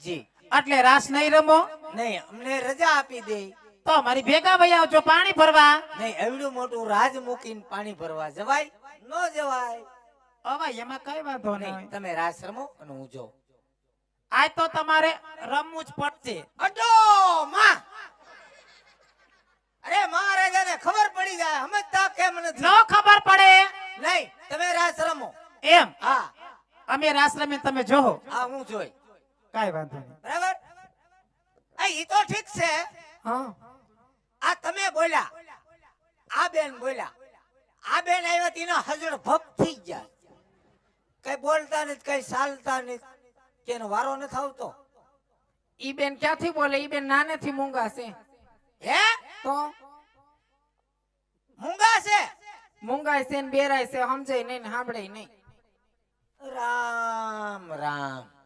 જી એટલે રાસ નહીં રમો? નહીં, અમને રજા આપી દે તો મારી ભેગા ભાઈ આવજો પાણી ભરવા. નહીં, એવડું મોટું રાજ મૂકીને પાણી ભરવા જવાય? ન જવાય. હવે એમાં કઈ વાંધો નહીં, નહીં. તમે રાસ રમો અને હું જોઉં. આજ તો તમારે રમવું જ પડશે. અડો માં! અરે મહારાજાને ખબર પડી જાય, સમજતા કેમ નથી? ન ખબર પડે નહીં, તમે રાસ રમો. એમ? હા અમે રાસ રમીને તમે જોહો. હા, હું જોઈ. કઈ વાંધો નહીં. બરાબર? ઈ તો ઠીક છે. હા, આ તમે બોલ્યા, આ બેન બોલ્યા, આ બેન આવ્યા તેના હજળ ભપ થઈ ગયા. કઈ બોલતા નથી, કઈ ચાલતા નથી, કેનો વારો ન આવતો. ઈ બેન ક્યાંથી બોલે? ઈ બેન નાનેથી મૂંગા છે. હે? તો મૂંગા છે? મૂંગાય છે ને બેરાય છે, સમજાય નહીં ને સાંભળે નહીં. રામ રામ.